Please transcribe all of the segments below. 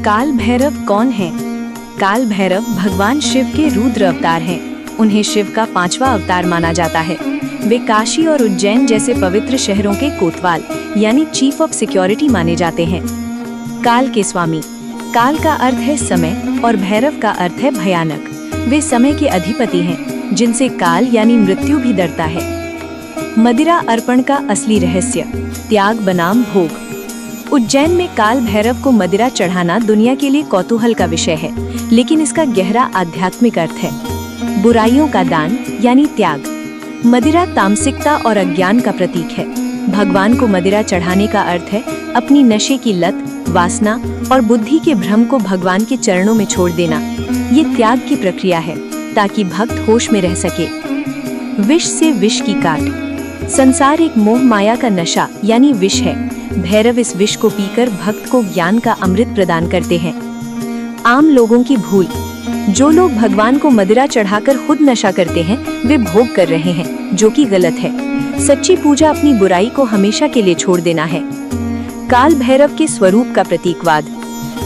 काल भैरव कौन है? काल भैरव भगवान शिव के रुद्र अवतार हैं। उन्हें शिव का 5वां अवतार माना जाता है। वे काशी और उज्जैन जैसे पवित्र शहरों के कोतवाल यानी चीफ ऑफ सिक्योरिटी माने जाते हैं। काल के स्वामी। काल का अर्थ है समय और भैरव का अर्थ है भयानक। वे समय के अधिपति हैं, जिनसे काल यानी मृत्यु भी डरता है। मदिरा अर्पण का असली रहस्य, त्याग बनाम भोग। उज्जैन में काल भैरव को मदिरा चढ़ाना दुनिया के लिए कौतूहल का विषय है, लेकिन इसका गहरा आध्यात्मिक अर्थ है। बुराइयों का दान यानी त्याग। मदिरा तामसिकता और अज्ञान का प्रतीक है। भगवान को मदिरा चढ़ाने का अर्थ है अपनी नशे की लत, वासना और बुद्धि के भ्रम को भगवान के चरणों में छोड़ देना। ये त्याग की प्रक्रिया है ताकि भक्त होश में रह सके। विष से विष की काट। संसार एक मोह माया का नशा यानी विष है। भैरव इस विष को पीकर भक्त को ज्ञान का अमृत प्रदान करते हैं। आम लोगों की भूल। जो लोग भगवान को मदिरा चढ़ाकर खुद नशा करते हैं, वे भोग कर रहे हैं, जो कि गलत है। सच्ची पूजा अपनी बुराई को हमेशा के लिए छोड़ देना है। काल भैरव के स्वरूप का प्रतीकवाद।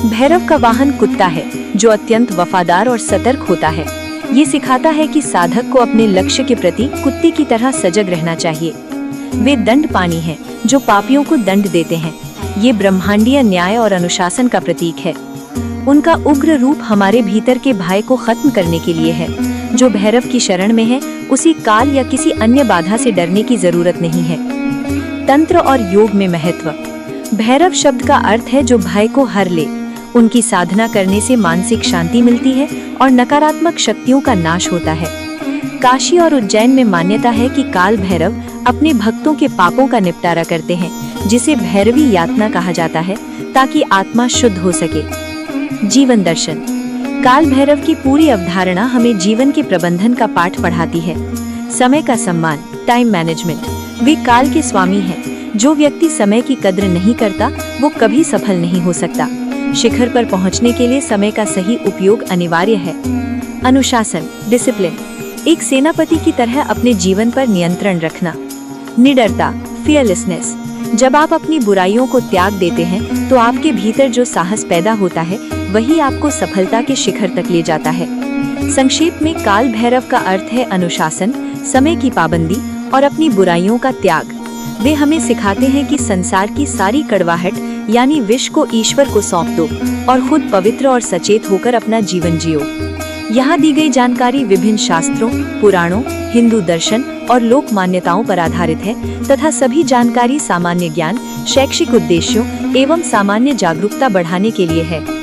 भैरव का वाहन कुत्ता है, जो अत्यंत वफादार और सतर्क होता है। ये सिखाता है कि साधक को अपने लक्ष्य के प्रति कुत्ते की तरह सजग रहना चाहिए। वे दंड पानी हैं, जो पापियों को दंड देते हैं। ये ब्रह्मांडीय न्याय और अनुशासन का प्रतीक है। उनका उग्र रूप हमारे भीतर के भय को खत्म करने के लिए है। जो भैरव की शरण में है, उसी काल या किसी अन्य बाधा से डरने की जरूरत नहीं है। तंत्र और योग में महत्व। भैरव शब्द का अर्थ है जो भय को हर ले। उनकी साधना करने से मानसिक शांति मिलती है और नकारात्मक शक्तियों का नाश होता है। काशी और उज्जैन में मान्यता है कि काल भैरव अपने भक्तों के पापों का निपटारा करते हैं, जिसे भैरवी यातना कहा जाता है, ताकि आत्मा शुद्ध हो सके। जीवन दर्शन। काल भैरव की पूरी अवधारणा हमें जीवन के प्रबंधन का पाठ पढ़ाती है। समय का सम्मान, टाइम मैनेजमेंट। वे काल के स्वामी हैं। जो व्यक्ति समय की कद्र नहीं करता, वो कभी सफल नहीं हो सकता। शिखर पर पहुंचने के लिए समय का सही उपयोग अनिवार्य है। अनुशासन, डिसिप्लिन। एक सेनापति की तरह अपने जीवन पर नियंत्रण रखना। निडरता, फियरलेसनेस। जब आप अपनी बुराइयों को त्याग देते हैं, तो आपके भीतर जो साहस पैदा होता है, वही आपको सफलता के शिखर तक ले जाता है। संक्षेप में, काल भैरव का अर्थ है अनुशासन, समय की पाबंदी और अपनी बुराइयों का त्याग। वे हमें सिखाते हैं कि संसार की सारी कड़वाहट यानी विष को ईश्वर को सौंप दो और खुद पवित्र और सचेत होकर अपना जीवन जियो। यहाँ दी गई जानकारी विभिन्न शास्त्रों, पुराणों, हिंदू दर्शन और लोक मान्यताओं पर आधारित है तथा सभी जानकारी सामान्य ज्ञान, शैक्षिक उद्देश्यों एवं सामान्य जागरूकता बढ़ाने के लिए है।